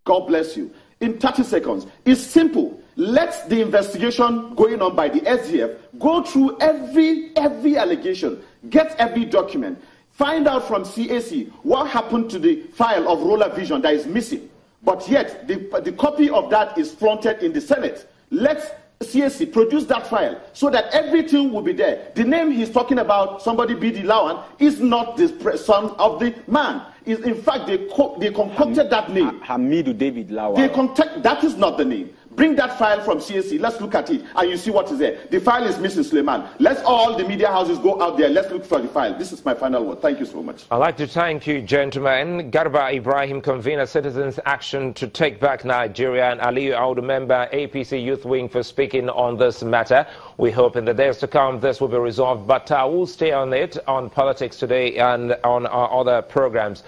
God bless you. In 30 seconds. It's simple. Let the investigation going on by the SDF go through every allegation, get every document, find out from CAC what happened to the file of Roller Vision that is missing. But yet, the copy of that is flaunted in the Senate. Let CAC produce that file so that everything will be there. The name he's talking about, somebody B.D. Lawan, is not the son of the man. In fact, they concocted that name. Hamidu David Lawan. That is not the name. Bring that file from CAC. Let's look at it, and you see what is there. The file is missing, Suleiman. Let's all the media houses go out there. Let's look for the file. This is my final word. Thank you so much. I'd like to thank you, gentlemen. Garba Ibrahim, convener Citizens Action to Take Back Nigeria, and Aliyu Audu, member, APC Youth Wing, for speaking on this matter. We hope in the days to come this will be resolved, but we'll stay on it, on politics today and on our other programs.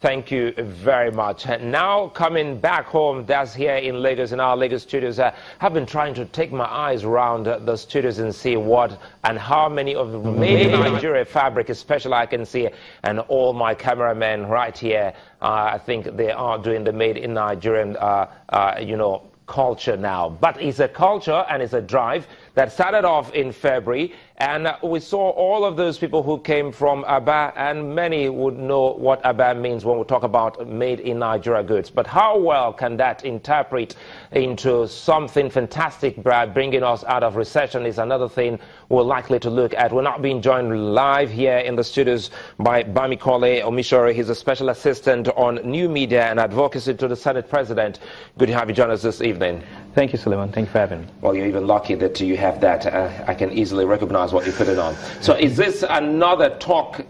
Thank you very much. Now coming back home, that's here in Lagos, in our Lagos studios. I've been trying to take my eyes around the studios and see what and how many of the Made in Nigeria fabric, especially I can see, and all my cameramen right here, I think they are doing the Made in Nigerian, culture now. But it's a culture and it's a drive that started off in February, and we saw all of those people who came from Aba, and many would know what Aba means when we talk about made in Nigeria goods. But how well can that interpret into something fantastic, bringing us out of recession is another thing we're likely to look at. We're not being joined live here in the studios by Bamikole Omishore. He's a special assistant on new media and advocacy to the Senate President. Good to have you join us this evening. Thank you, Suleiman. Thank you for having me. Well, you're even lucky that you have that. I can easily recognize what you're putting on. So is this another talk,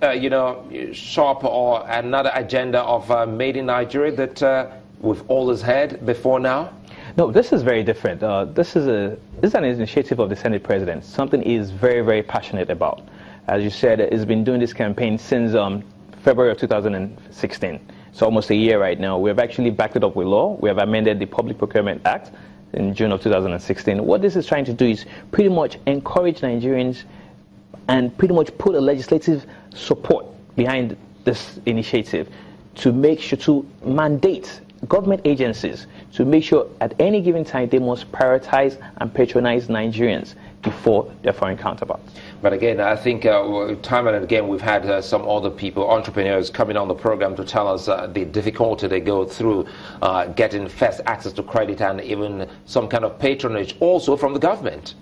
shop, or another agenda of Made in Nigeria that we've always had before now? No, this is very different. This is an initiative of the Senate President, something he is very, very passionate about. As you said, he's been doing this campaign since February of 2016. It's almost a year right now. We have actually backed it up with law. We have amended the Public Procurement Act in June of 2016. What this is trying to do is pretty much encourage Nigerians and pretty much put a legislative support behind this initiative to make sure to mandate government agencies to make sure at any given time they must prioritize and patronize Nigerians before their foreign counterparts. But again, I think time and again we've had some other people, entrepreneurs, coming on the program to tell us the difficulty they go through getting first access to credit and even some kind of patronage also from the government.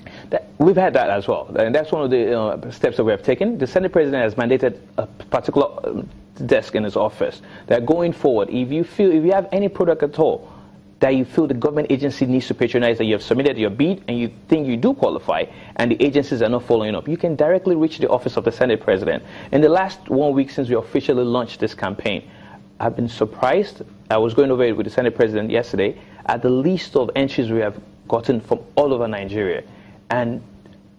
We've had that as well, and that's one of the steps that we have taken. The Senate President has mandated a particular desk in his office that going forward, if you have any product at all that you feel the government agency needs to patronize, that you have submitted your bid and you think you do qualify and the agencies are not following up, you can directly reach the office of the Senate President. In the last 1 week since we officially launched this campaign, I've been surprised. I was going over it with the Senate President yesterday at the list of entries we have gotten from all over Nigeria. And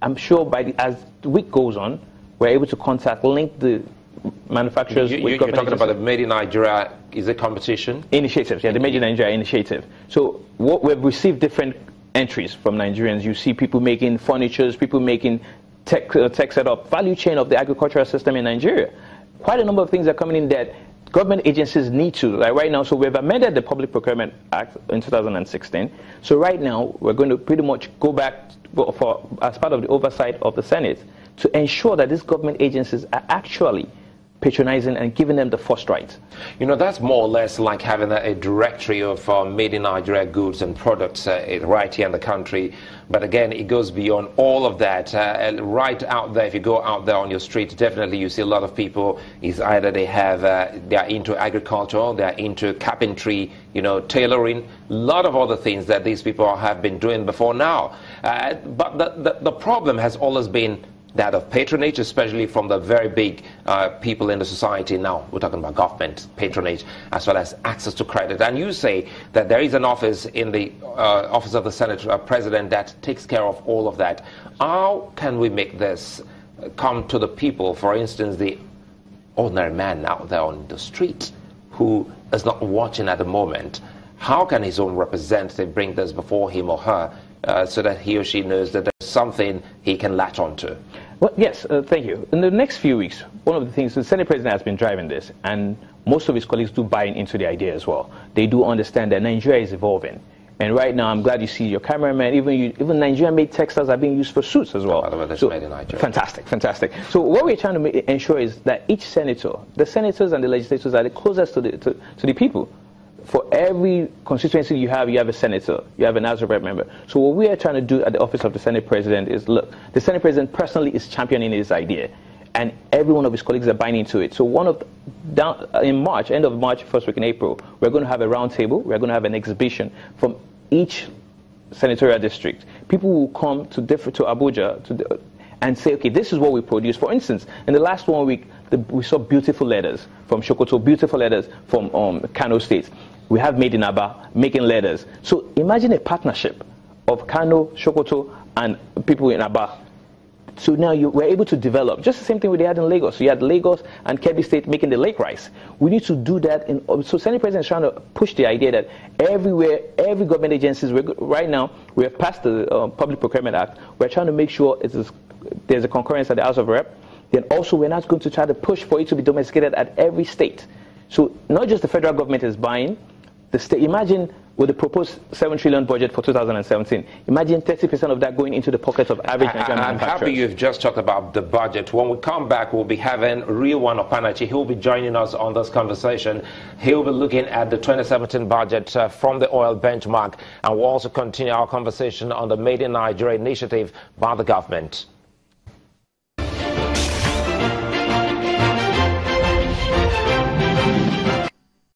I'm sure as the week goes on, we're able to link the manufacturers with you're talking about the Made in Nigeria, is it competition? Initiatives, yeah, the Made in Nigeria initiative. So we've received different entries from Nigerians. You see people making furnitures, people making tech setup, value chain of the agricultural system in Nigeria. Quite a number of things are coming in that government agencies need to, like right now. So we've amended the Public Procurement Act in 2016. So right now we're going to pretty much go back as part of the oversight of the Senate to ensure that these government agencies are actually patronizing and giving them the first right. You know, that's more or less like having a directory of made in Nigeria goods and products right here in the country. But again, it goes beyond all of that. Right out there, if you go out there on your street, definitely you see a lot of people. Is either they are into agriculture, they are into carpentry, tailoring, a lot of other things that these people have been doing before now. But the problem has always been that of patronage, especially from the very big people in the society. Now we're talking about government patronage as well as access to credit. And you say that there is an office in the office of the Senate President that takes care of all of that. How can we make this come to the people? For instance, the ordinary man out there on the street who is not watching at the moment. How can his own representative bring this before him or her so that he or she knows that there's something he can latch onto? Well, yes, thank you. In the next few weeks, one of the things, the Senate President has been driving this, and most of his colleagues do buy into the idea as well. They do understand that Nigeria is evolving. And right now, I'm glad you see your cameraman, even Nigerian-made textiles are being used for suits as well. So, made in Nigeria. Fantastic, fantastic. So what we're trying to ensure is that each senator, the senators and the legislators are the closest to the people. For every constituency you have a senator, you have an House of Rep member. So what we are trying to do at the Office of the Senate President is, look, the Senate President personally is championing this idea, and every one of his colleagues are buying into it. So in March, end of March, first week in April, we're going to have a roundtable. We're going to have an exhibition from each senatorial district. People will come to Abuja and say, okay, this is what we produce. For instance, in the last 1 week, we saw beautiful letters from Sokoto, beautiful letters from Kano State. We have Made in Aba making letters. So imagine a partnership of Kano, Sokoto, and people in Aba. So now we're able to develop just the same thing we had in Lagos. So you had Lagos and Kebbi State making the lake rice. We need to do that. So Senate President is trying to push the idea that everywhere, every government agencies, right now, we have passed the Public Procurement Act. We're trying to make sure there's a concurrence at the House of Rep. Then also we're not going to try to push for it to be domesticated at every state. So not just the federal government is buying, the state. Imagine with the proposed 7 trillion budget for 2017, imagine 30% of that going into the pockets of average Nigerian manufacturers. I'm happy you've just talked about the budget. When we come back, we'll be having Rilwan Opanachi. He'll be joining us on this conversation. He'll be looking at the 2017 budget from the oil benchmark, and we'll also continue our conversation on the Made in Nigeria initiative by the government.